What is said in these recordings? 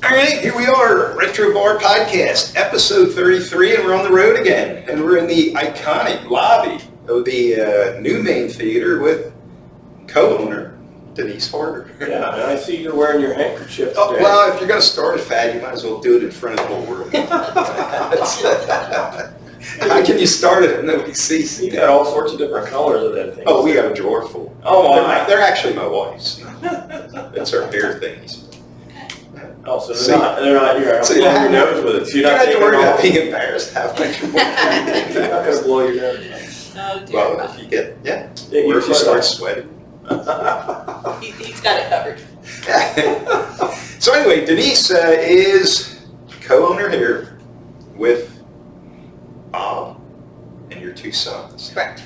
All right, here we are, Retro Bar Podcast, episode 33, and we're on the road again. And we're in the iconic lobby of the new main theater with co-owner Denise Harter. Yeah, and I see you're wearing your handkerchief today. Oh, well, if you're going to start a fad, you might as well do it in front of the whole world. How can you start it and nobody sees You it? got all sorts of different colors of that thing. Oh, we got a drawer full. Oh, they're actually my wife's. That's our hair things. Oh, so they're not here. So I'm blowing your nose with it. So you're not to taking worry about off. being embarrassed how much more. You're not going to blow your nose. Oh dear. Well, if you get, Yeah, or if you start sweating. He's got it covered. So anyway, Denise is co-owner here with Bob and your two sons. Correct.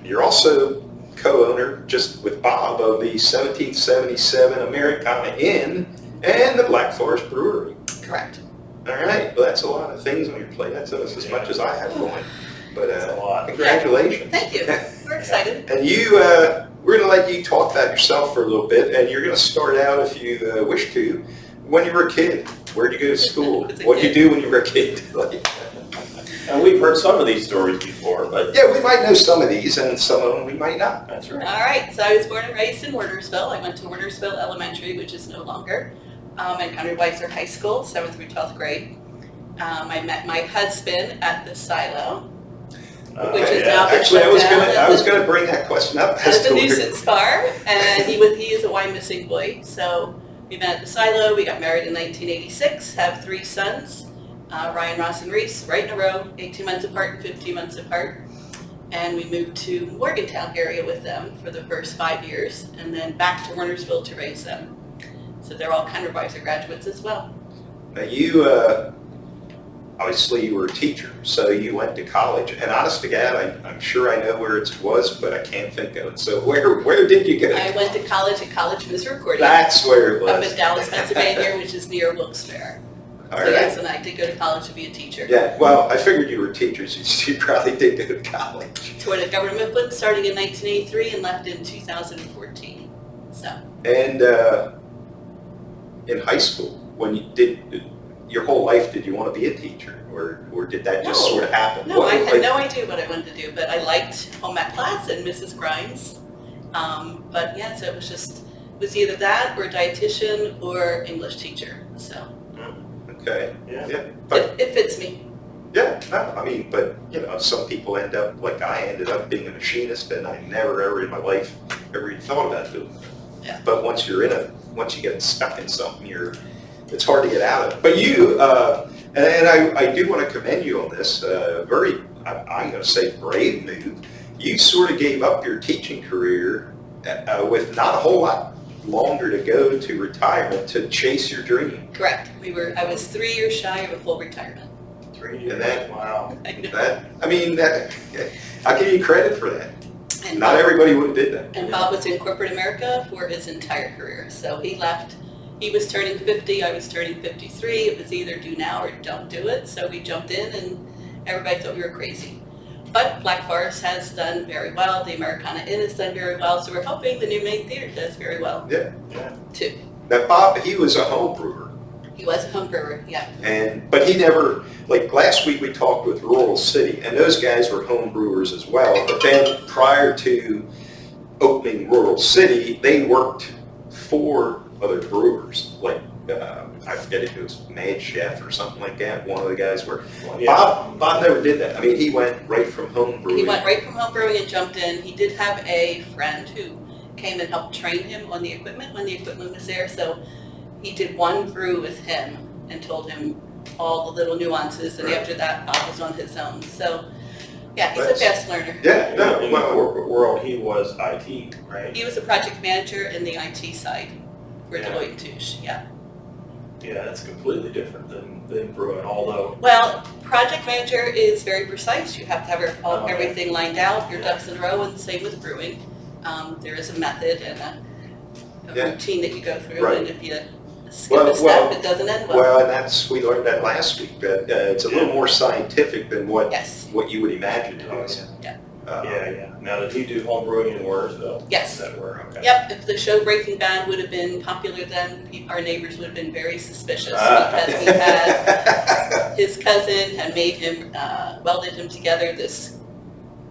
You're also co-owner, just with Bob, of the 1777 Americana Inn and the Black Forest Brewery. Correct. All right, well that's a lot of things on your plate. That's as much as I have going. But That's a lot. congratulations. Thank you. We're excited. And you, we're going to let you talk about yourself for a little bit, and you're going to start out, if you wish to, when you were a kid. Where'd you go to school? What did you do when you were a kid? And we've heard some of these stories before, but Yeah, we might know some of these, and some of them we might not. that's right. All right. So I was born and raised in Wernersville. I went to Wernersville Elementary, which is no longer, and Conrad Weiser High School, 7th through 12th grade. I met my husband at the Silo, which is now been Actually, shut I was down going to bring that question up. as a nuisance bar, and he is a wine missing boy. So we met at the Silo. We got married in 1986. Have 3 sons. Ryan, Ross, and Reese, right in a row, 18 months apart and 15 months apart. And we moved to Morgantown area with them for the first 5 years, and then back to Wernersville to raise them. So they're all Conrad Weiser graduates as well. Now you, obviously you were a teacher, so you went to college. And honest to God, I'm sure I know where it was, but I can't think of it. So where did you go? I went to college at College Misericordia That's where it up was. in Dallas, Pennsylvania, which is near Wilkes-Barre. All So right. yes, and I did go to college to be a teacher. Yeah, well, I figured you were teachers. You probably did go to college. Toured at Governor Mifflin starting in 1983 and left in 2014. So. And in high school, when you did your whole life, did you want to be a teacher, or did that just No. sort of happen? No, I had like- no idea what I wanted to do, but I liked home ec class and Mrs. Grimes. But yeah, so it was either that or dietitian or English teacher. So Okay. Yeah. But it fits me. yeah, no, I mean, but you know, some people end up like I ended up being a machinist, and I never ever in my life ever even thought about doing it. Yeah. But once you get stuck in something, it's hard to get out of it. But you, and I do want to commend you on this I'm going to say brave move. You sort of gave up your teaching career with not a whole lot longer to go to retirement to chase your dream. Correct. I was 3 years shy of a full retirement. 3 years. And that- Wow. I know. I'll give you credit for that. And Not everybody would have did that. And Bob was in corporate America for his entire career. So he left. He was turning 50. I was turning 53. It was either do now or don't do it. So we jumped in, and everybody thought we were crazy. But Black Forest has done very well. The Americana Inn has done very well. So we're hoping the new main theater does very well Yeah. too. Now Bob, he was a home brewer. He was a home brewer, yeah. But he never, like last week we talked with Rural City, and those guys were home brewers as well. But then prior to opening Rural City, they worked for other brewers, like I forget if it was Mad Chef or something like that. One of the guys were. Yeah. Bob never did that. I mean, he went right from home brewing. He went right from home brewing and jumped in. He did have a friend who came and helped train him on the equipment when the equipment was there. So he did one brew with him and told him all the little nuances. And Right. after that, Bob was on his own. So yeah, he's That's- a fast learner. Yeah, no, In the well, corporate world, he was IT, right? He was a project manager in the IT side for Yeah. Deloitte and Touche, yeah. Yeah, that's completely different than brewing, although, Well, project manager is very precise. You have to have Okay. everything lined out, your Yeah. ducks in a row, and same with brewing. There is a method and a Yeah. routine that you go through, Right. and if you skip a step, it doesn't end well. well, and we learned that last week, that it's a little more scientific than what Yes, you would imagine it is. Yeah. Yeah. Now, did he do home brewing in Warrersville? Yes. Is that where? Okay. Yep, if the show Breaking Bad would have been popular then, our neighbors would have been very suspicious because he had, his cousin had made him, welded him together this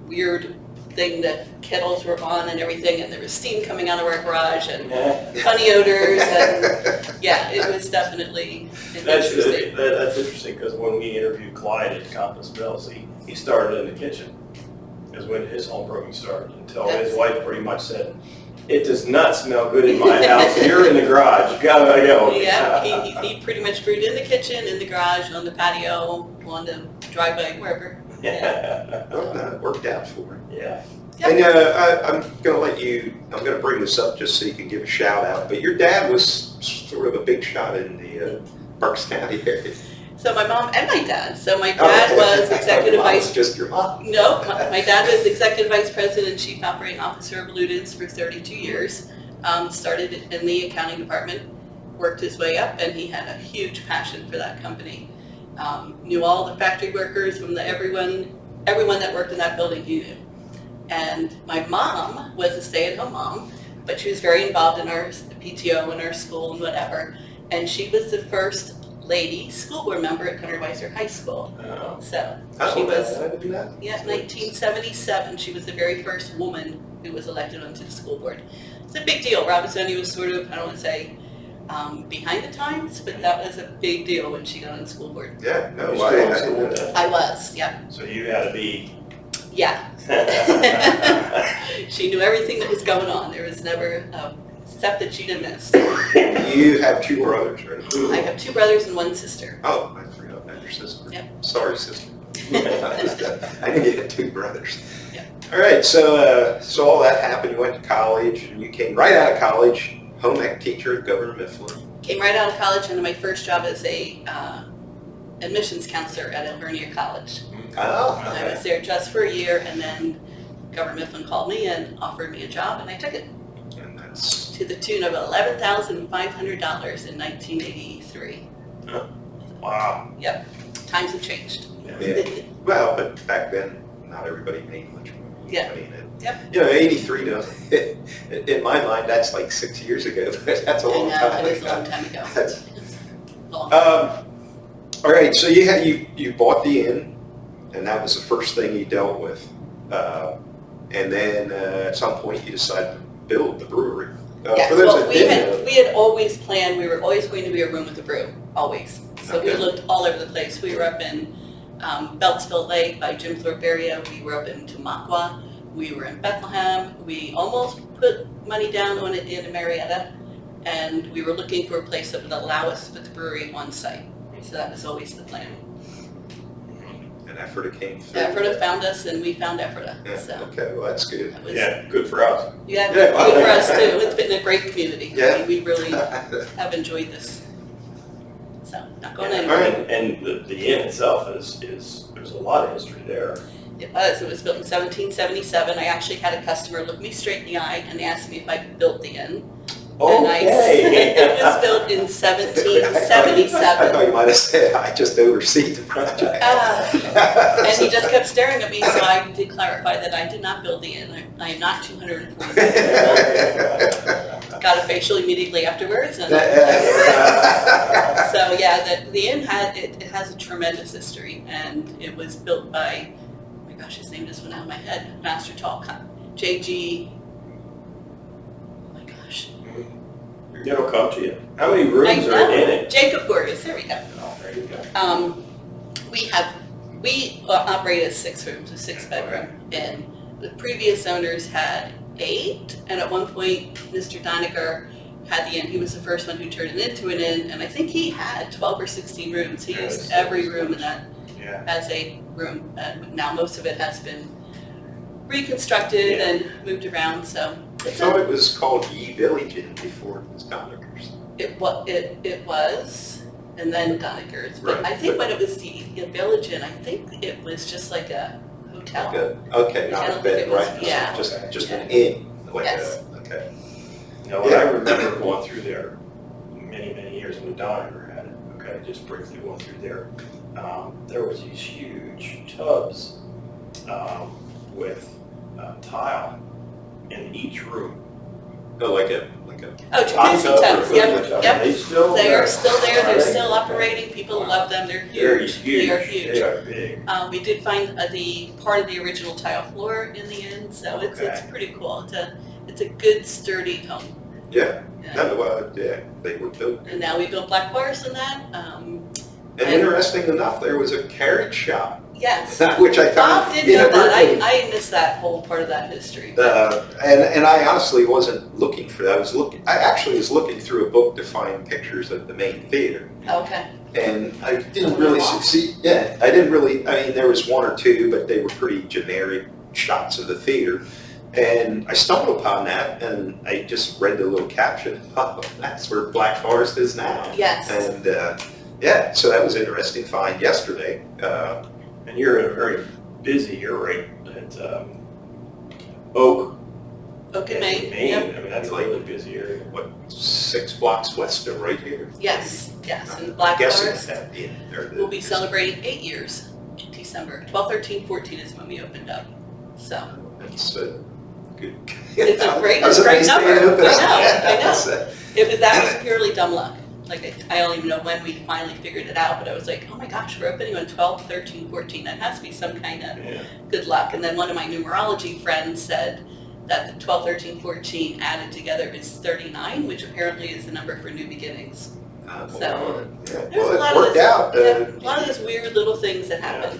weird thing that kettles were on and everything, and there was steam coming out of our garage and funny odors, and yeah, it was definitely interesting. That's interesting, because when we interviewed Clyde at Compass Mills, he started in the kitchen, is when his home brewing started, until his wife pretty much said, "It does not smell good in my house. You're in the garage. You gotta go." Yeah, he pretty much brewed in the kitchen, in the garage, on the patio, on the driveway, wherever. Yeah. Well, that worked out for him. Yeah. Yep. And I'm going to bring this up just so you can give a shout out, but your dad was sort of a big shot in the Berks County area. So my mom and my dad. So my dad was executive vice. Just your mom. No, my dad was executive vice president and chief operating officer of Ludens for 32 years. Started in the accounting department, worked his way up, and he had a huge passion for that company. Knew all the factory workers, from everyone that worked in that building he knew. And my mom was a stay-at-home mom, but she was very involved in our PTO and our school and whatever. And she was the first lady school board member at Gunnar-Weiser High School. Oh. So I she don't know. was, I didn't know. yeah, 1977. She was the very first woman who was elected onto the school board. It's a big deal. Robinsonian was sort of, I don't want to say behind the times, but that was a big deal when she got on the school board. Yeah, no, You I still in didn't know school? that. I was, yeah. So you had to be. Yeah. She knew everything that was going on. There was never a step that she didn't miss. You have two brothers, right? I have two brothers and one sister. Oh, I forgot about your sister. Yep. Sorry, sister. I knew you had two brothers. Yeah. All right, so all that happened. You went to college, and you came right out of college, home ec teacher at Governor Mifflin. Came right out of college, and my first job as a admissions counselor at Alvernia College. Oh, I was there just for a year, and then Governor Mifflin called me and offered me a job, and I took it and that's to the tune of $11,500 in 1983. Wow. Yep, times have changed. yeah. Well, but back then, not everybody made much money. Yeah. I mean, Yep. 83 in my mind, that's like 6 years ago. That's a I long know, time it was a ago. long time ago. That's- It's long. All right, so you bought the inn, and that was the first thing you dealt with, and then at some point you decided to build the brewery. Yes, For those well, that we didn't know, had always planned, we were always going to be a room with a brew, always. So we Okay. looked all over the place. We were up in Beltsville Lake by Jim Thorpe area. We were up in Tamaqua. We were in Bethlehem. We almost put money down on it in Marietta. And we were looking for a place that would allow us to put the brewery on site. So that was always the plan. and Ephrata came through. Ephrata found us and we found Ephrata. Yeah, So okay, well, that's good. that was, Yeah, good for us. yeah, Yeah, good for us too. It's been a great community. Yeah. I mean, we really have enjoyed this. So, not going Yeah, anywhere. and the inn itself is there's a lot of history there. It was built in 1777. I actually had a customer look me straight in the eye and ask me if I built the inn. And I said it was built in I 1777. thought you might have said, I just oversee the project. And he just kept staring at me, so I did clarify that I did not build the inn. I am not 240 years old. Got a facial immediately afterwards. And so yeah, the inn has a tremendous history, and it was built by, oh my gosh, his name just went out of my head, Master Tall, J.G. Oh my gosh. It'll come to you. How many rooms are in it? Jacob Gorgas, there we go. Oh, there you go. We operate as 6 rooms, a 6-bedroom inn. The previous owners had 8, and at one point, Mr. Doniger had the inn. He was the first one who turned it into an inn, and I think he had 12 or 16 rooms. He used every room in that Yeah. as a room. Now most of it has been reconstructed and moved around, so. I thought it was called Ye Village Inn before it was Doniger's. It was, and then Doniger's. But Right. I think when it was the Village Inn, I think it was just like a hotel. Okay, I not a don't think bed, it was- right? yeah. Just an inn. Like Yes. Okay. Now, when I remember going through there many, many years when Doniger had it, okay, just briefly going through there was these huge tubs with tile in each room. Oh, like a Oh, hot jacuzzi tub tubs, or yep, yep. They still They there? are still there, Are they're they? still operating, people love them, they're They're huge. huge. They are huge. They are big. We did find the part of the original tile floor in the inn, so it's Okay. pretty cool. It's a good sturdy home. Yeah. Yeah. No, yeah, they were built. And now we built black bars in that. And interesting enough, there was a carrot shop, Yes. which I Bob found did know that. inadvertent. I missed that whole part of that history. And I honestly wasn't looking for that. I actually was looking through a book to find pictures of the main theater. Okay. And I didn't really succeed. Yeah, I didn't really. I mean, there was one or two, but they were pretty generic shots of the theater. And I stumbled upon that, and I just read the little caption. Oh, that's where Black Forest is now. Yes. And yeah, so that was an interesting find yesterday. And you're in a very busy, you're right at Oak. Oak and Main. Maine. Yep. I mean, that's a really busy area. What, 6 blocks west of right here? Yes. And Black Guessing Forest at the end, or the- will be celebrating 8 years in December. 12, 13, 14 is when we opened up. So It's good. It's a great That was a nice day number. to open up. I know. So, that was purely dumb luck. Like, I don't even know when we finally figured it out, but I was like, oh my gosh, we're opening on 12, 13, 14. That has to be some kind of Yeah. good luck. And then one of my numerology friends said that the 12, 13, 14 added together is 39, which apparently is the number for new beginnings. So, yeah. There's Well, a lot it worked of this, out. a lot of those weird little things that happened.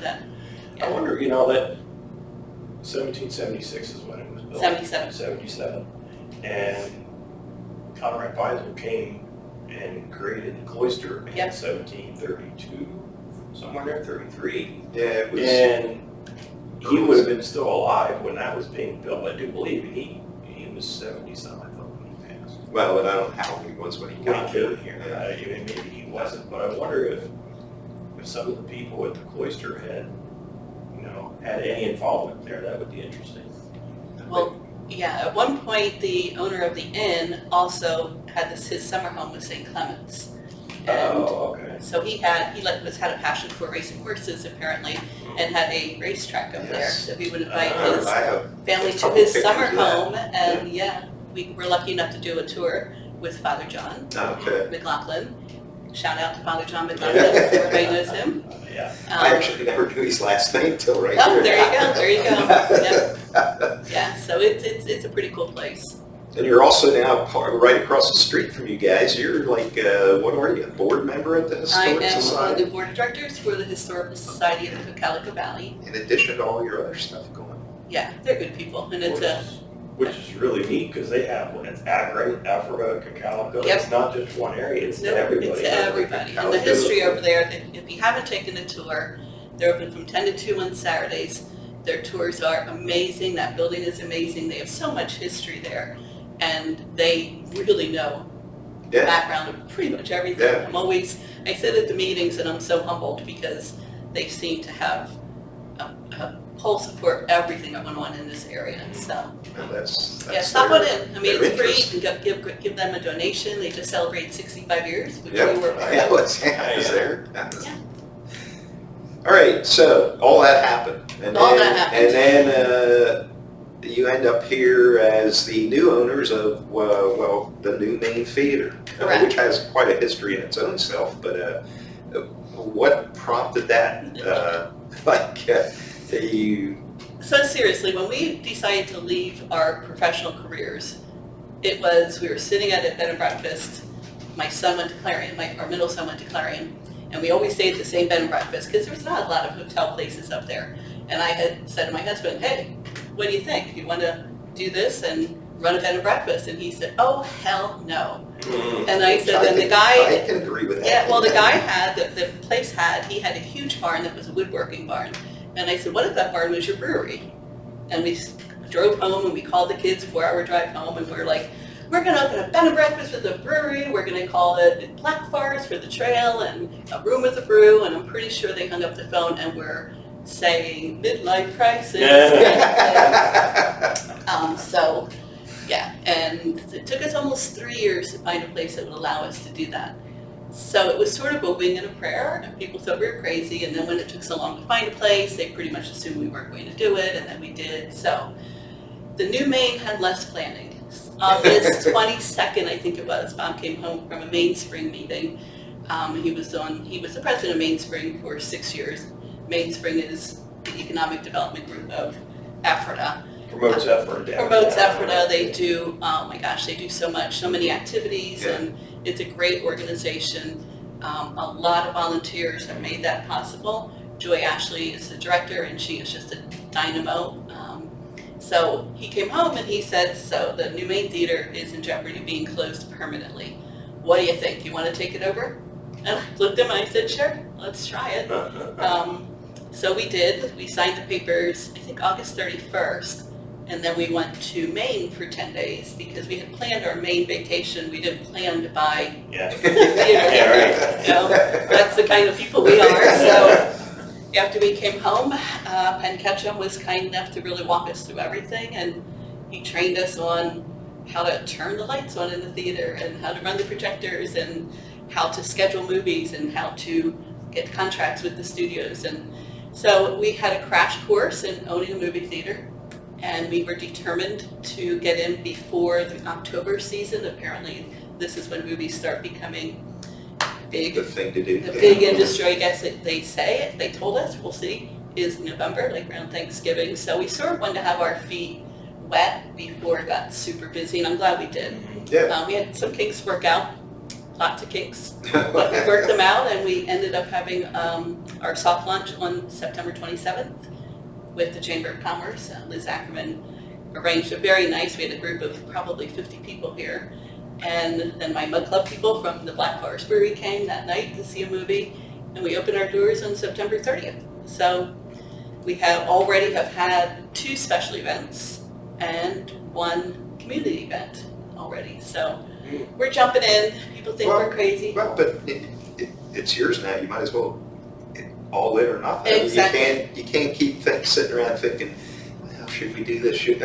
I wonder, that 1776 is when it was built. 77. 77. And Conrad Beisel came and created the cloister in Yep. 1732, somewhere there, 33. Yeah, it was. And he would have been still alive when that was being built, I do believe. He was 70-some, I thought, when he passed. Well, and I don't know how old he was when he When got he here. came here, maybe he wasn't, but I wonder if some of the people at the cloister had any involvement there. That would be interesting. Well, yeah, at one point, the owner of the inn also had his summer home with St. Clements. And Oh, okay. so he had a passion for racing horses apparently, and had a racetrack up there. Yes. So he would invite I his have family a to couple his pictures summer of that. home, and we were lucky enough to do a tour with Father John Okay. McLaughlin. Shout out to Father John McLaughlin, everybody knows him. Yeah. I actually never knew his last name till right Oh, here. there you go. Yeah, so it's a pretty cool place. And you're also now right across the street from you guys. You're like, what are you, a board member at the I Historic am on Society? the board of directors for the Historical Society of the Cocalico Valley. In addition to all your other stuff going on. Yeah, they're good people, and it's a Which is really neat because they have it's Akron, Ephrata, Cocalico. Yep. It's not just one area. It's no, to everybody. it's to everybody. And the history over there, if you haven't taken a tour, they're open from 10 to 2 on Saturdays. Their tours are amazing. That building is amazing. They have so much history there, and they really know the Yeah. background of pretty much everything. Yeah. I sit at the meetings and I'm so humbled because they seem to have a whole support for everything that went on in this area. So And that's yeah, stop on their- in. I mean, their it's free. interest. You can give them a donation. They just celebrated 65 years, which Yep. we were part Yeah, of. I was there. Yeah. All right, so all that happened. And All then, that happened. And then you end up here as the new owners of, the new main theater, Correct. which has quite a history in its own self, but what prompted that? You, So seriously, when we decided to leave our professional careers, we were sitting at a bed and breakfast. My son went to Clarion, our middle son went to Clarion, and we always stayed at the same bed and breakfast because there's not a lot of hotel places up there. And I had said to my husband, hey, what do you think? Do you want to do this and run a bed and breakfast? And he said, oh, hell no. And I said, and the guy, I can agree with that. yeah, well, the guy the place he had a huge barn that was a woodworking barn. And I said, what if that barn was your brewery? And we drove home and we called the kids 4-hour drive home and we're like, we're going to open a bed and breakfast with a brewery. We're going to call it Black Forest for the trail and a room with a brew. And I'm pretty sure they hung up the phone and were saying midlife crisis. So, yeah, and it took us almost 3 years to find a place that would allow us to do that. So it was sort of a wing and a prayer, and people thought we were crazy, and then when it took so long to find a place, they pretty much assumed we weren't going to do it, and then we did. So The new Maine had less planning. August 22nd, I think it was, Bob came home from a Mainspring meeting. He was the president of Mainspring for 6 years. Mainspring is the economic development group of Ephrata. Promotes effort. Promotes Ephrata. They do, oh my gosh, they do so much, so many activities, and it's a great organization. A lot of volunteers have made that possible. Joy Ashley is the director, and she is just a dynamo. So he came home and he said, so the New Maine Theater is in jeopardy of being closed permanently. What do you think? You want to take it over? And I looked at him and I said, sure, let's try it. So we did. We signed the papers, I think August 31st, and then we went to Maine for 10 days because we had planned our Maine vacation. We didn't plan to buy Yeah. theater. Yeah, right. You know, that's the kind of people we are. So after we came home, Penn Ketchum was kind enough to really walk us through everything, and he trained us on how to turn the lights on in the theater and how to run the projectors and how to schedule movies and how to get contracts with the studios. And so we had a crash course in owning a movie theater, and we were determined to get in before the October season. Apparently, this is when movies start becoming big. The thing to do. The big industry, I guess they say, they told us, we'll see, is November, like around Thanksgiving. So we sort of wanted to have our feet wet before it got super busy, and I'm glad we did. Yeah. We had some kinks work out, lots of kinks, but we worked them out, and we ended up having our soft launch on September 27th with the Chamber of Commerce. Liz Ackerman arranged it very nice. We had a group of probably 50 people here. And then my Mud Club people from the Black Forest Brewery came that night to see a movie, and we opened our doors on September 30th. So we already have had 2 special events and 1 community event already. So we're jumping in. People think we're crazy. Well, but it's yours now. You might as well all in or nothing. Exactly. You can't keep sitting around thinking, well, should we do this? And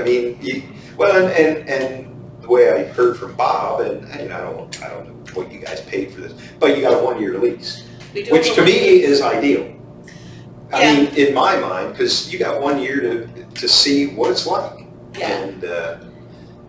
the way I heard from Bob, and I don't know what you guys paid for this, but you got a 1-year lease, which to me is ideal. I mean, in my mind, because you got 1 year to see what it's like, and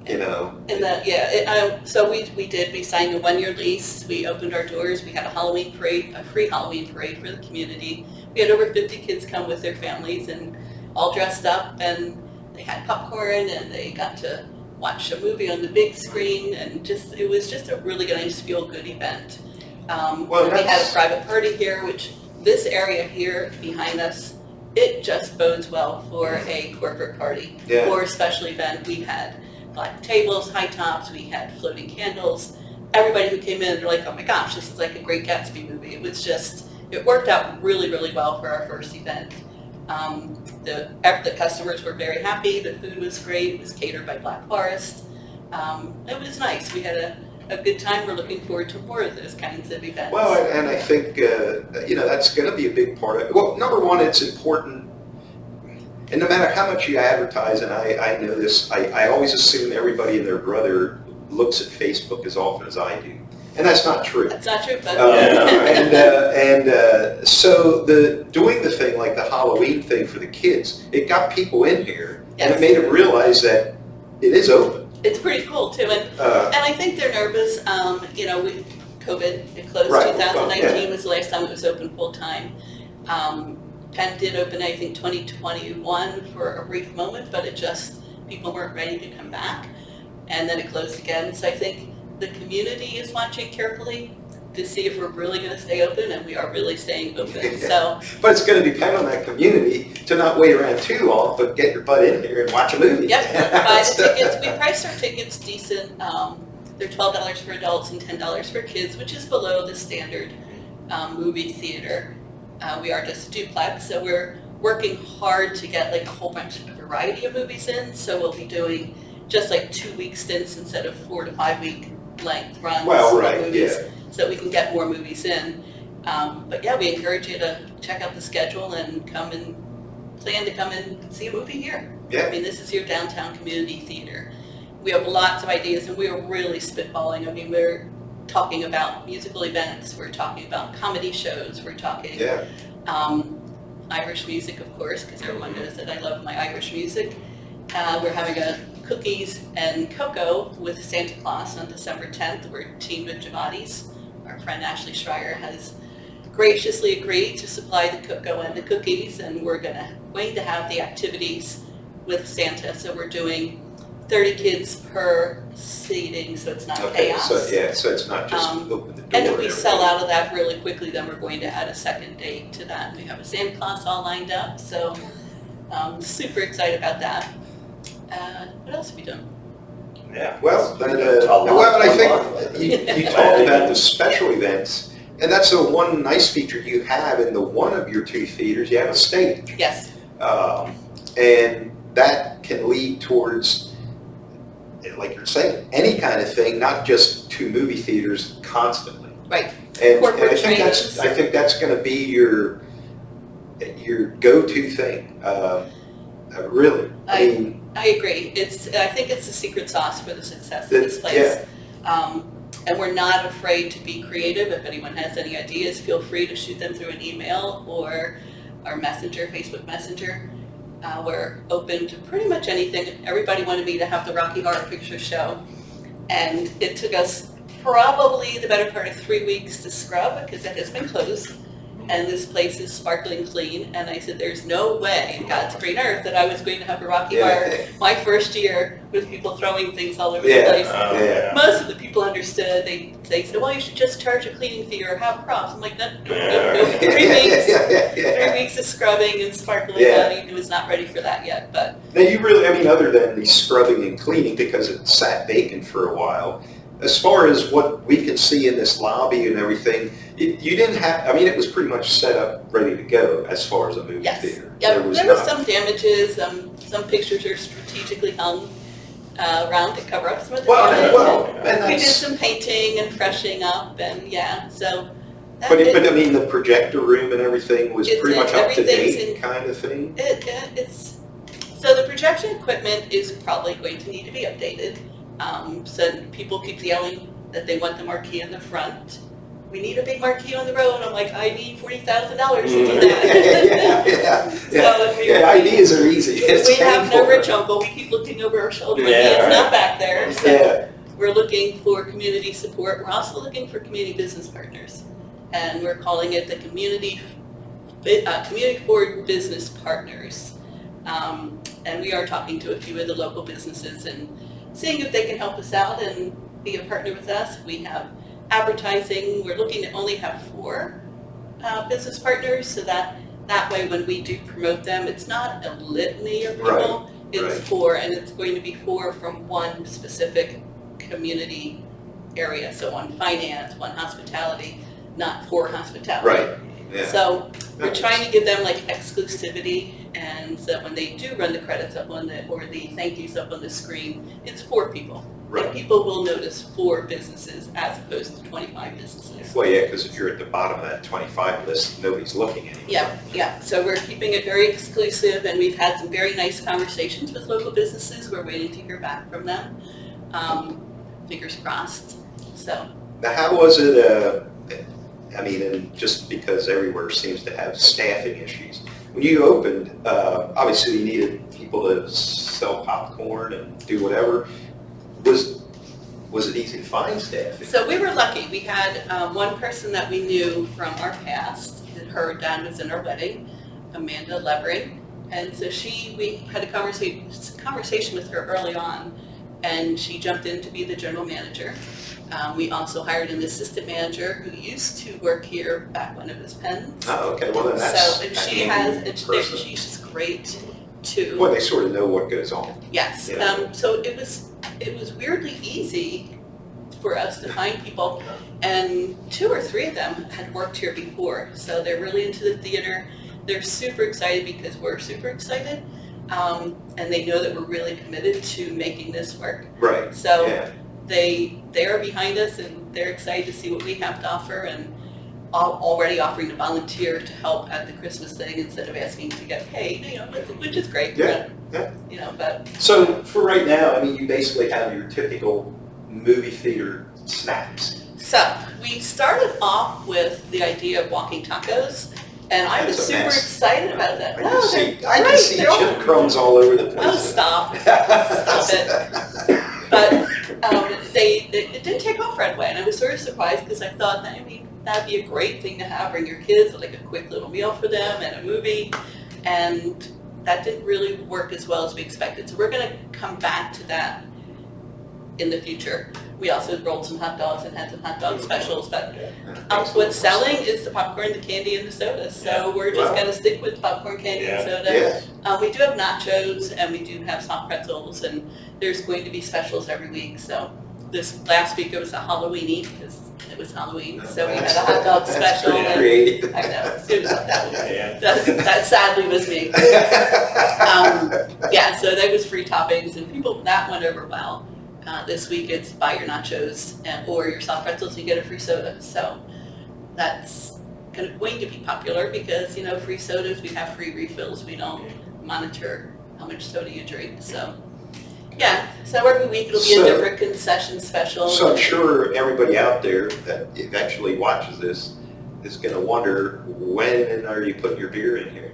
you know. And so we did. We signed a 1-year lease. We opened our doors. We had a Halloween parade, a free Halloween parade for the community. We had over 50 kids come with their families and all dressed up, and they had popcorn, and they got to watch a movie on the big screen, and it was just a really nice feel-good event. We had a private party here, which this area here behind us, it just bodes well for a corporate party or a special event. We had black tables, high tops, we had floating candles. Everybody who came in, they're like, oh my gosh, this is like a Great Gatsby movie. It worked out really, really well for our first event. The customers were very happy. The food was great. It was catered by Black Forest. It was nice. We had a good time. We're looking forward to more of those kinds of events. Well, and I think that's going to be a big part of it. Well, number one, it's important, and no matter how much you advertise, and I know this, I always assume everybody and their brother looks at Facebook as often as I do. And that's not true. That's not true, but so doing the thing like the Halloween thing for the kids, it got people in here, and it made them realize that it is open. It's pretty cool too, and I think they're nervous. COVID, it closed. 2019 was the last time it was open full time. Penn did open, I think, 2021 for a brief moment, but people weren't ready to come back, and then it closed again. So I think the community is watching carefully to see if we're really going to stay open, and we are really staying open. So, but it's going to depend on that community to not wait around too long, but get your butt in here and watch a movie. Yep, buy the tickets. We priced our tickets decent. They're $12 for adults and $10 for kids, which is below the standard movie theater. We are just a duplex, so we're working hard to get like a whole bunch of variety of movies in. So we'll be doing just like 2-week stints instead of 4 to 5 week length runs of movies, so that we can get more movies in. But yeah, we encourage you to check out the schedule and plan to come and see a movie here. Yeah. I mean, this is your downtown community theater. We have lots of ideas, and we are really spitballing. I mean, we're talking about musical events, we're talking about comedy shows, we're talking Irish music, of course, because everyone knows that I love my Irish music. We're having a cookies and cocoa with Santa Claus on December 10th. We're teamed with Giamatti's. Our friend Ashley Schreier has graciously agreed to supply the cocoa and the cookies, and we're going to have the activities with Santa. So we're doing 30 kids per seating, so it's not chaos. So it's not just open the door. And if we sell out of that really quickly, then we're going to add a second date to that. We have a Santa Claus all lined up, so super excited about that. What else have we done? Yeah. Well, I think you talked about the special events, and that's the one nice feature you have in the one of your 2 theaters. You have a stage. Yes. And that can lead towards, like you're saying, any kind of thing, not just 2 movie theaters constantly. Right. And Corporate I think that's going to be your go-to thing. Really. I agree. I think it's the secret sauce for the success of this place. Yeah. And we're not afraid to be creative. If anyone has any ideas, feel free to shoot them through an email or our messenger, Facebook Messenger. We're open to pretty much anything. Everybody wanted me to have the Rocky Horror Picture Show, and it took us probably the better part of 3 weeks to scrub because it has been closed. And this place is sparkling clean, and I said, there's no way in God's green earth that I was going to have a Rocky Horror my first year with people throwing things all over the place. Most of the people understood. They said, well, you should just charge a cleaning fee or have props. I'm like, no. 3 weeks. 3 weeks of scrubbing and sparkling. It was not ready for that yet. But now you really, other than the scrubbing and cleaning, because it sat vacant for a while, as far as what we could see in this lobby and everything, you didn't have, it was pretty much set up, ready to go as far as a movie theater. Yeah, there were some damages. Some pictures are strategically hung around to cover up some of the damage. We did some painting and freshening up, and so. But the projector room and everything was pretty much up to date kind of thing? So the projection equipment is probably going to need to be updated. So people keep yelling that they want the marquee in the front. We need a big marquee on the road. I'm like, I need $40,000 to do that. Ideas are easy. We have no rich uncle. We keep looking over our shoulder. It's not back there. So we're looking for community support. We're also looking for community business partners, and we're calling it the Community Forward Business Partners. And we are talking to a few of the local businesses and seeing if they can help us out and be a partner with us. We have advertising. We're looking to only have 4 business partners, so that way when we do promote them, it's not a litany of people. It's 4, and it's going to be 4 from one specific community area. So one finance, one hospitality, not 4 hospitality. Right. Yeah. So we're trying to give them exclusivity, and so when they do run the credits up on or the thank yous up on the screen, it's 4 people. Right. And people will notice 4 businesses as opposed to 25 businesses. Well, because if you're at the bottom of that 25 list, nobody's looking anymore. Yeah. So we're keeping it very exclusive, and we've had some very nice conversations with local businesses. We're waiting to hear back from them. Fingers crossed. So. Now, how was it? And just because everywhere seems to have staffing issues, when you opened, obviously you needed people to sell popcorn and do whatever. Was it easy to find staffing? So we were lucky. We had one person that we knew from our past. Her dad was in our wedding, Amanda Levering, and so we had a conversation with her early on, and she jumped in to be the general manager. We also hired an assistant manager who used to work here back when it was Penn's. Oh, okay. Well, then that's she's great too. Well, they sort of know what goes on. Yes. Yeah. So it was weirdly easy for us to find people, and 2 or 3 of them had worked here before, so they're really into the theater. They're super excited because we're super excited, and they know that we're really committed to making this work. Right. So they are behind us, and they're excited to see what we have to offer, and already offering to volunteer to help at the Christmas thing instead of asking to get paid, which is great. But so for right now, you basically have your typical movie theater snacks. So we started off with the idea of walking tacos, And I was It's a super mess. excited about that. I No, can see, they're I can great. see They're all- chip crumbs all over the place. Oh, stop. Stop it. But it did take off right away, and I was sort of surprised because I thought that, I mean, that'd be a great thing to have, bring your kids, like a quick little meal for them and a movie, and that didn't really work as well as we expected. So we're gonna come back to that in the future. We also rolled some hot dogs and had some hot dog specials, but what's selling is the popcorn, the candy, and the soda. So we're just Wow. gonna stick with popcorn, candy, and soda. Yeah. We do have nachos and we do have soft pretzels, and there's going to be specials every week. So this last week it was a Halloweeny because it was Halloween. So we had a hot dog That's special. pretty And creative. I know, it was, Yeah. that sadly was me. Yeah, so that was free toppings and that went over well. This week it's buy your nachos or your soft pretzels, you get a free soda. So that's going to be popular because, free sodas, we have free refills. We don't monitor how much soda you drink. So, yeah, so every week it'll be a different concession special. So I'm sure everybody out there that eventually watches this is gonna wonder, when are you putting your beer in here?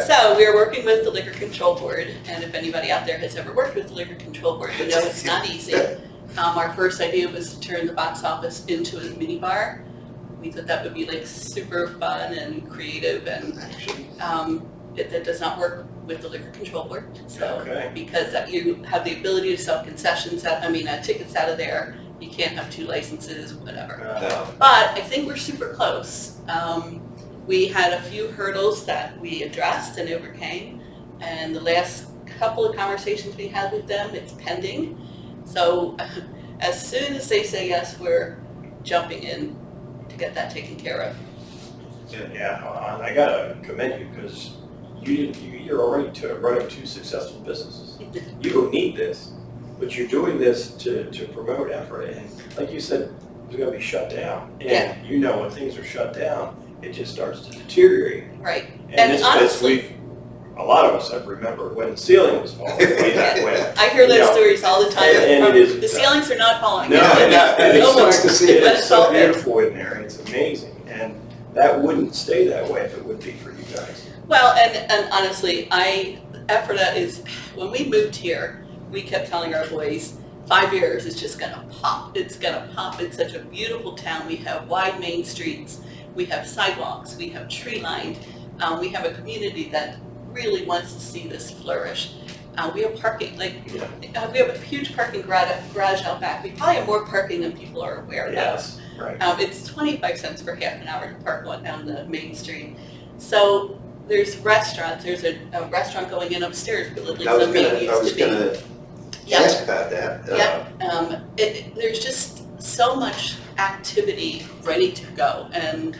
So we're working with the Liquor Control Board, and if anybody out there has ever worked with the Liquor Control Board, you know it's not easy. Our first idea was to turn the box office into a mini bar. We thought that would be like super fun and creative, and that does not work with the Liquor Control Board. So because you have the ability to sell concessions, tickets out of there, you can't have two licenses, whatever. But I think we're super close. We had a few hurdles that we addressed and overcame, and the last couple of conversations we had with them, it's pending. So as soon as they say yes, we're jumping in to get that taken care of. Yeah, I gotta commend you because you're already running two successful businesses. You don't need this, but you're doing this to promote effort. And like you said, it's gonna be shut down. And when things are shut down, it just starts to deteriorate. Right. And this place, honestly, a lot of us have remembered when the ceiling was falling way back when. I hear those stories all the time. And it is. The ceilings are not falling. No, no more. It's to see it. It's so beautiful in there. It's amazing. And that wouldn't stay that way if it would be for you guys. Well, and honestly, Ephrata is, when we moved here, we kept telling our boys, 5 years is just gonna pop. It's gonna pop. It's such a beautiful town. We have wide main streets. We have sidewalks. We have tree lined. We have a community that really wants to see this flourish. We have parking, we have a huge parking garage out back. We probably have more parking than people are aware of. Yes, right. It's 25 cents for half an hour to park one down the main street. So there's restaurants. There's a restaurant going in upstairs, but at least I was the main gonna used to be. ask about that. There's just so much activity ready to go, and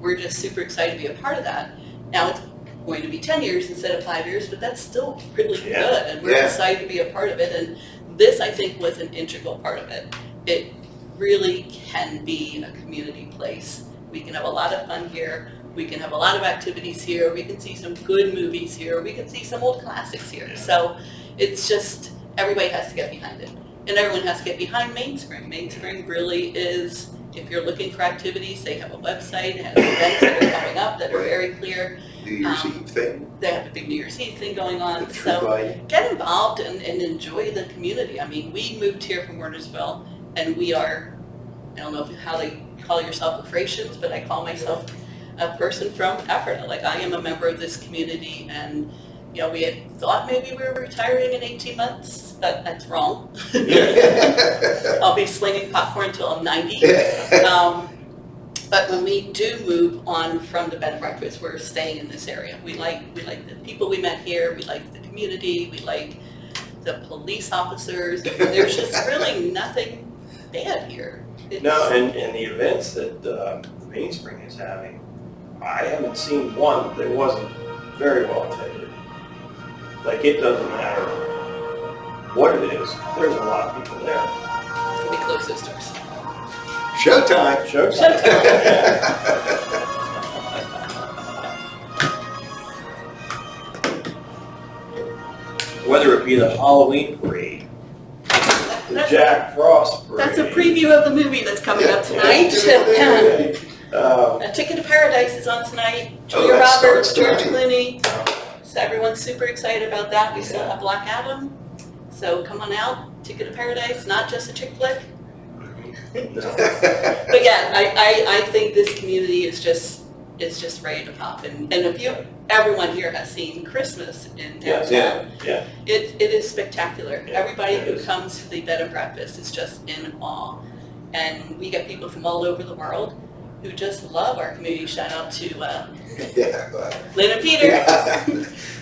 we're just super excited to be a part of that. Now it's going to be 10 years instead of 5 years, but that's still really good, and we're excited to be a part of it. And this, I think, was an integral part of it. It really can be a community place. We can have a lot of fun here. We can have a lot of activities here. We can see some good movies here. We can see some old classics here. So it's just, everybody has to get behind it. And everyone has to get behind Mainspring. Mainspring really is, if you're looking for activities, they have a website, it has events that are coming up that are very clear. New Year's Eve thing. They have a big New Year's Eve thing going on. The tree So lighting. get involved and enjoy the community. I mean, we moved here from Wernersville, and we are, I don't know how they call yourself a Fratians, but I call myself a person from Ephrata. Like, I am a member of this community, and we had thought maybe we were retiring in 18 months, but that's wrong. I'll be slinging popcorn until I'm 90. But when we do move on from the bed and breakfast, we're staying in this area. We like the people we met here. We like the community. We like the police officers. There's just really nothing bad here. No, and the events that Mainspring is having, I haven't seen one that wasn't very well attended. Like, it doesn't matter what it is, there's a lot of people there. We close those doors. Showtime. Whether it be the Halloween parade, the Jack Frost parade. That's a preview of the movie that's coming up tonight. Ticket to Paradise is on tonight. Oh, Julia that Roberts, starts George tonight. Clooney. So everyone's super excited about that. We still Yeah. have Black Adam. So come on out. Ticket to Paradise, not just a chick flick. No. But yeah, I think this community is just ready to pop. And if everyone here has seen Christmas in Yes. downtown, Yeah. it is spectacular. Yeah, Everybody it who is. comes to the bed and breakfast is just in awe. And we get people from all over the world who just love our community. Shout out to Yeah. Lynn and Peter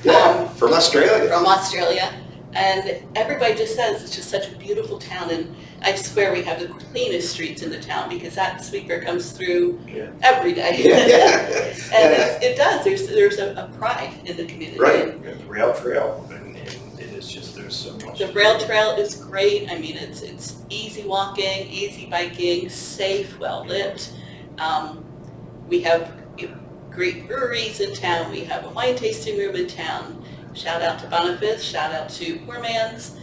Yeah, from Australia. from Australia. And everybody just says it's just such a beautiful town. And I swear we have the cleanest streets in the town because that sweeper comes through Yeah. every day. Yeah. And it does. There's a pride in the community. Right. And the rail trail, and it is just, there's so much. The rail trail is great. I mean, it's easy walking, easy biking, safe, well lit. We have great breweries in town. We have a wine tasting room in town. Shout out to Boniface. Shout out to Poor Man's,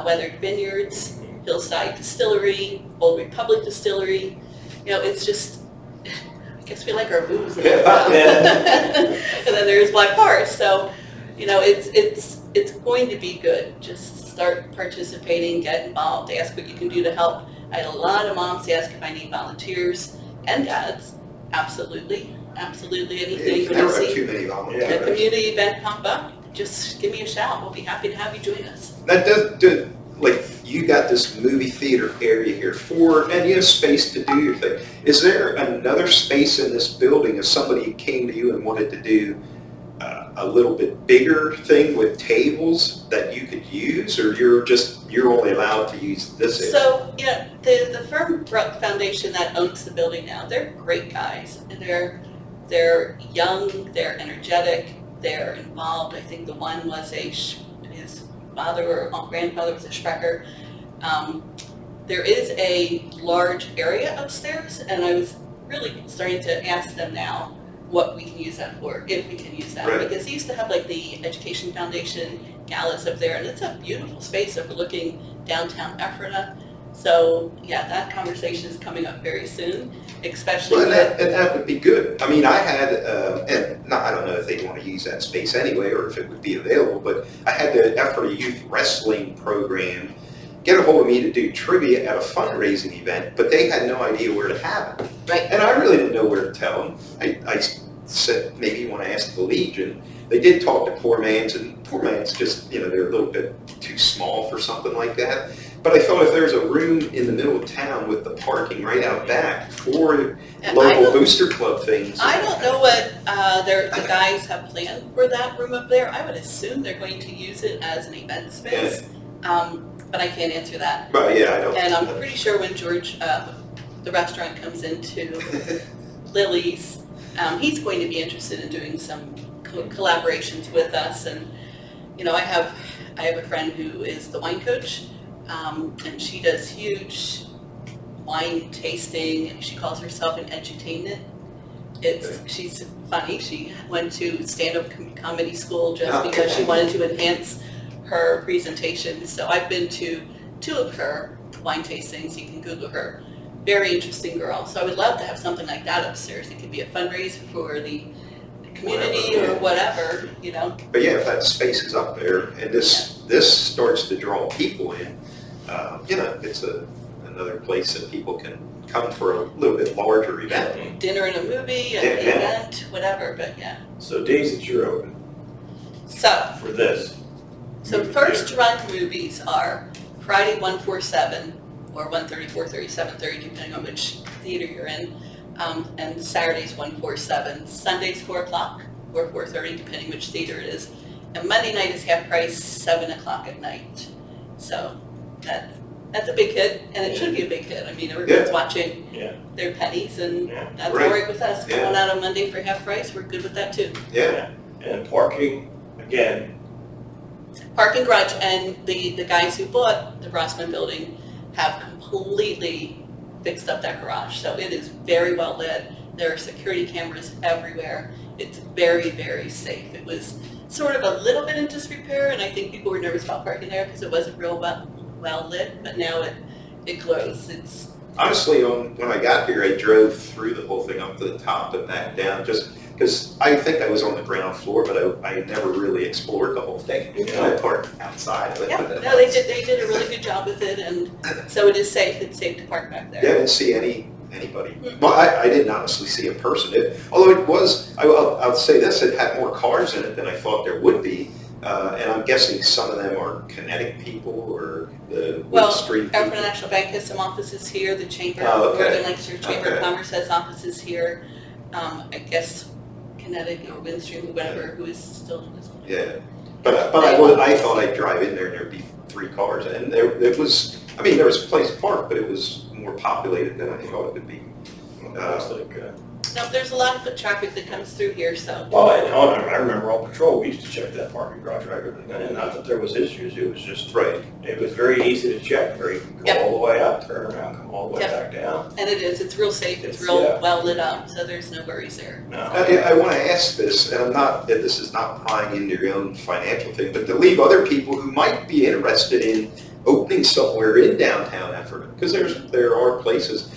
Weathered Vineyards, Hillside Distillery, Old Republic Distillery. You know, it's just, I guess we like our booze. Yeah. And then there's Black Forest. So, you know, it's going to be good. Just start participating, get involved, ask what you can do to help. I had a lot of moms ask if I need volunteers and dads. Absolutely anything You you never want to have see. too many A volunteers. community event pop up, just give me a shout. We'll be happy to have you join us. That does, like, you got this movie theater area here and you have space to do your thing. Is there another space in this building if somebody came to you and wanted to do a little bit bigger thing with tables that you could use, or you're only allowed to use this area? So, you know, the firm Foundation that owns the building now, they're great guys. And they're young, they're energetic, they're involved. I think the one was his father or grandfather was a Sprecher. There is a large area upstairs, and I was really starting to ask them now what we can use that for, if we can use that. Right. Because they used to have like the Education Foundation galas up there, and it's a beautiful space overlooking downtown Ephrata. So yeah, that conversation is coming up very soon, especially Well, with, and that would be good. I mean, I had, I don't know if they want to use that space anyway or if it would be available, but I had the Ephrata Youth Wrestling Program get a hold of me to do trivia at a fundraising event, but they had no idea where to have it. right, And I really didn't know where to tell them. I said, maybe you want to ask the Legion. They did talk to Poor Man's, and Poor Man's just, they're a little bit too small for something like that. But I thought if there's a room in the middle of town with the parking right out back for And local booster club things. I don't know what the guys have planned for that room up there. I would assume they're going to use it as an event space, but I can't answer that. But yeah, I don't. And I'm pretty sure when George, the restaurant comes into Lily's, he's going to be interested in doing some collaborations with us. And I have a friend who is the wine coach, and she does huge wine tasting. She calls herself an edutainment. She's funny. She went to stand-up comedy school just because she wanted to enhance her presentation. So I've been to 2 of her wine tastings. You can Google her. Very interesting girl. So I would love to have something like that upstairs. It could be a fundraiser for the community or whatever, But yeah, if that space is up there and this starts to draw people in, it's another place that people can come for a little bit larger event. Dinner and a movie, an event, whatever, but yeah. So days that you're open So for this? first run movies are Friday 147 or 1:30, 4:30, 7:30, depending on which theater you're in, and Saturdays 147, Sundays 4 o'clock or 4:30, depending which theater it is, and Monday night is half price, 7 o'clock at night. So that's a big hit, and it should be a big hit. I mean, everyone's watching their pennies, and that's all right with us. Going out on Monday for half price, we're good with that too. Yeah. And parking, again. Parking garage, and the guys who bought the Rossman building have completely fixed up that garage. So it is very well lit. There are security cameras everywhere. It's very, very safe. It was sort of a little bit in disrepair, and I think people were nervous about parking there because it wasn't real well lit, but now it glows. honestly, when I got here, I drove through the whole thing up to the top and back down, just because I think I was on the ground floor, but I never really explored the whole thing. I parked outside of it. Yeah, no, they did a really good job with it, and so it is safe. It's safe to park back there. Yeah, I didn't see anybody. Well, I didn't honestly see a person. Although it was, I'll say this, it had more cars in it than I thought there would be. And I'm guessing some of them are Kinetic people or the Wood Street people. Arizona National Bank has some offices here. The Chamber, okay. Northern Lancaster Chamber of Commerce has offices here. I guess Kinetic or Windstream, whatever, who is still in this one. Yeah, but I thought I'd drive in there and there'd be 3 cars, and there was a place to park, but it was more populated than I thought it would be. No, there's a lot of foot traffic that comes through here, so. Well, I remember on patrol, we used to check that parking garage regularly, and not that there was issues, it was just, Right. it was very easy to check, go all the way up, turn around, come all the way back down. And it's real safe, it's real well lit up, so there's no worries there. No. I want to ask this, and this is not prying into your own financial thing, but to leave other people who might be interested in opening somewhere in downtown Effort, because there are places.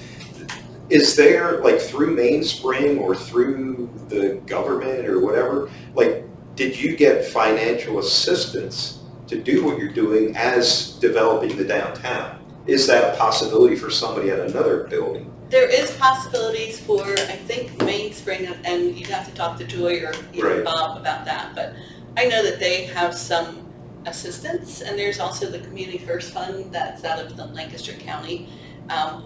Is there, like, through Mainspring or through the government or whatever, like, did you get financial assistance to do what you're doing as developing the downtown? Is that a possibility for somebody at another building? There is possibilities for, I think, Mainspring, and you'd have to talk to Joy or even Bob about that, but I know that they have some assistance, and there's also the Community First Fund that's out of the Lancaster County.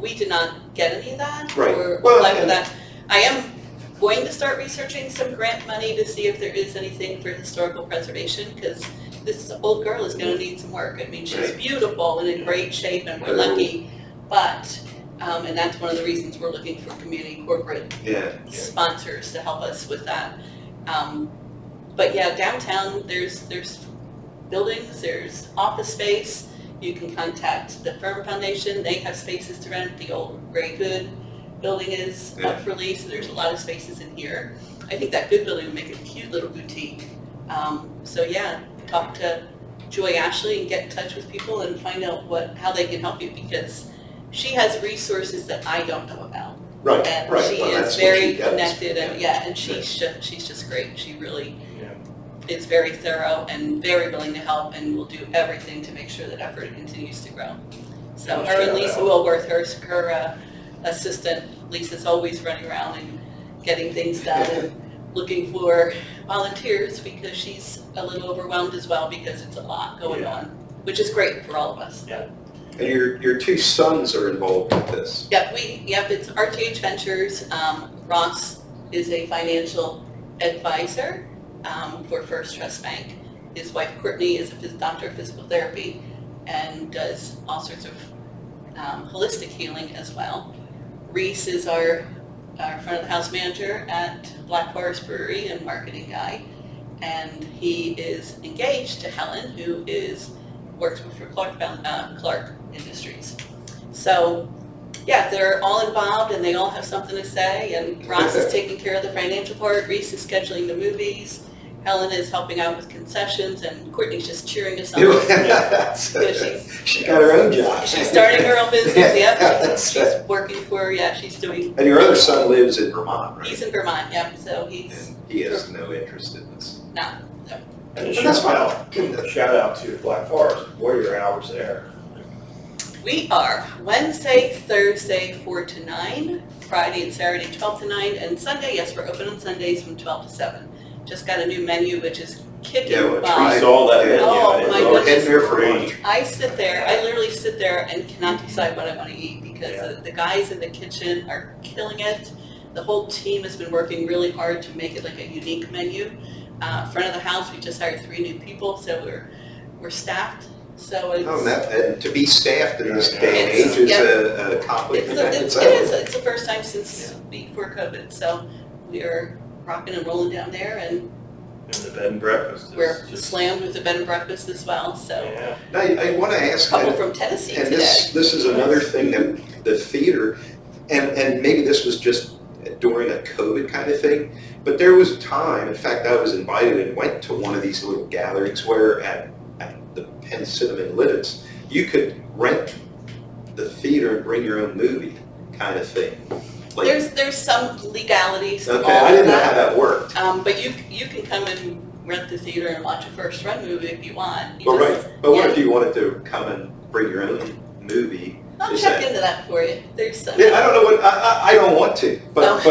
We did not get any of that or apply for that. I am going to start researching some grant money to see if there is anything for historical preservation, because this old girl is going to need some work. I mean, she's beautiful and in great shape, and we're lucky, but, and that's one of the reasons we're looking for community corporate sponsors to help us with that. But yeah, downtown, there's buildings, there's office space. You can contact the Firm Foundation. They have spaces to rent. The old Gray Good building is up for lease. There's a lot of spaces in here. I think that Good building would make a cute little boutique. So yeah, talk to Joy Ashley and get in touch with people and find out how they can help you, because she has resources that I don't know about. Right, and right. she is very connected, and she's just great. She really is very thorough and very willing to help, and will do everything to make sure that Effort continues to grow. So her and Lisa Wilworth, her assistant, Lisa's always running around and getting things done and looking for volunteers, because she's a little overwhelmed as well, because it's a lot going on, which is great for all of us. Yeah. And your 2 sons are involved with this. Yep, it's RTH Ventures. Ross is a financial advisor for First Trust Bank. His wife Courtney is a doctor of physical therapy and does all sorts of holistic healing as well. Reese is our front of the house manager at Black Forest Brewery and marketing guy, and he is engaged to Helen, who works for Clark Industries. So yeah, they're all involved and they all have something to say, and Ross is taking care of the financial part, Reese is scheduling the movies, Helen is helping out with concessions, and Courtney's just cheering us on. She's got her own job. She's starting her own business, she's working for, she's doing. And your other son lives in Vermont, right? He's in Vermont, so And he has no interest in this. No. And a shout out to Black Forest. What are your hours there? We are Wednesday, Thursday 4 to 9, Friday and Saturday 12 to 9, and Sunday, yes, we're open on Sundays from 12 to 7. Just got a new menu, which is kicking butt. I saw that menu. Oh my goodness. Heading there for lunch. I literally sit there and cannot decide what I want to eat, because the guys in the kitchen are killing it. The whole team has been working really hard to make it like a unique menu. Front of the house, we just hired 3 new people, so we're staffed. So it's and to be staffed in this day and age is a accomplishment. It's the first time since before COVID, so we are rocking and rolling down there, and the bed and breakfast. We're slammed with the bed and breakfast as well. So now, I want to ask, a couple from Tennessee and today. This is another thing that the theater, and maybe this was just during a COVID kind of thing, but there was a time, in fact, I was invited and went to one of these little gatherings where at the Penn Cinnamon Lidditz, you could rent the theater and bring your own movie kind of thing? Like, There's some legalities to all okay, I of didn't know how that. that worked. But you can come and rent the theater and watch a first run movie if you want. You Well, just- right, but what yeah. if you wanted to come and bring your own movie? I'll Is check that- into that for you. There's some. Yeah, I don't know what, I don't want to, but, No.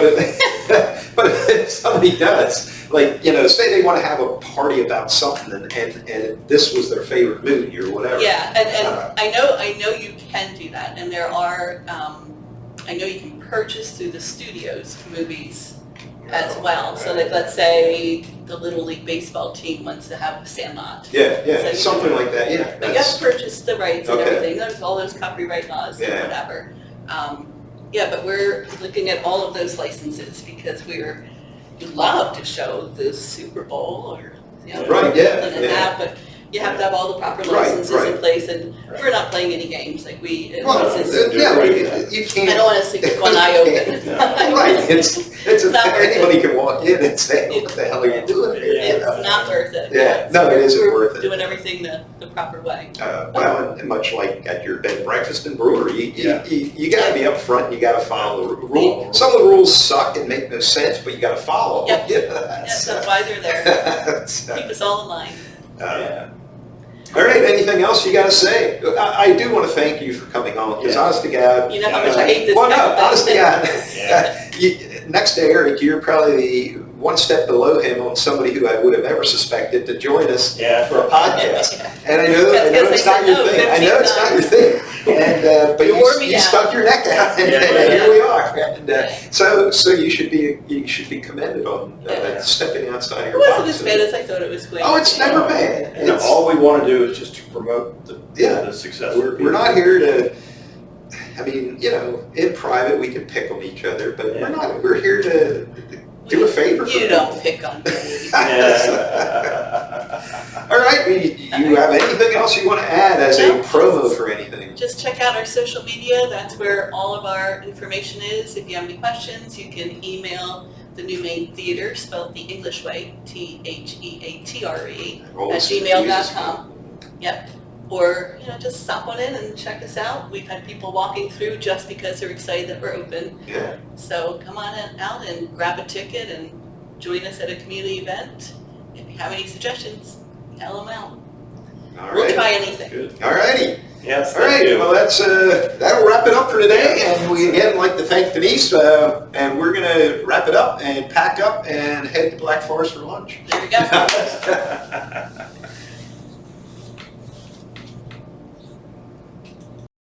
but if somebody does, like, you know, say they want to have a party about something and this was their favorite movie or whatever. Yeah, and I know you can do that, and there are, I know you can purchase through the studios movies as well. So like, let's say the Little League baseball team wants to have a Sandlot. Yeah, So yeah, you something can- like that, yeah. But you have that's- to purchase the rights and Okay. everything. There's all those copyright laws and Yeah. whatever. Yeah, but we're looking at all of those licenses because we'd love to show the Super Bowl or, you know, Right, yeah, and yeah. that, but you have to have all the proper Right, licenses in right. place, and Right. we're not playing any games, like we, Well, it's- yeah, you I can't. don't wanna sleep with one eye open. Right, it's not worth it. anybody can walk in and say, what the hell are you doing here? You know? It's not worth it. Yeah, So no, it isn't we're worth it. Doing everything the proper way. Well, and much like at your bed and breakfast and brewery, Yeah. you gotta be up front, and you gotta follow the rule. Some of the rules suck and make no sense, but you gotta follow them. Yep. Yeah, Yes, that's why they're there. that's, Keep us all in line. Yeah. all right, anything else you gotta say? I do wanna thank you for coming on, because Yeah. honest to God. You know how much I hate this Well, no, kind of honest to thing. God. Yeah. Next to Eric, you're probably the one step below him on somebody who I would have never suspected to join us Yeah. for a podcast. Yeah. And I know Because it's I not said your no thing. I know 15 it's not your thing. And but You wore me you down. stuck your neck out, and, Yeah. and here we are. And Yeah. so you should be commended on Yeah. stepping outside of It your wasn't box. as bad as I thought it was going to Oh, it's be. never bad. And It's- all we want to do is just to promote Yeah. the success. We're not here to. I mean, you know, in private we can pick on each other, but Yeah. we're here to do a favor for You people. don't pick on me. Yeah. All right, you have anything else you want to add as a No. promo for anything? Just check out our social media. That's where all of our information is. If you have any questions, you can email the New Main Theater, spelled the English way, THEATRE, Always at gmail.com. Yep. Or, you know, just stop on in and check us out. We've had people walking through just because they're excited that we're open. Yeah. So come on out and grab a ticket and join us at a community event. If you have any suggestions, tell them out. All We'll right. try anything. Good. All righty. Yes, All right. thank you. Well, that'll wrap it up for today. And we again like to thank Denise. And we're gonna wrap it up and pack up and head to Black Forest for lunch. There we go.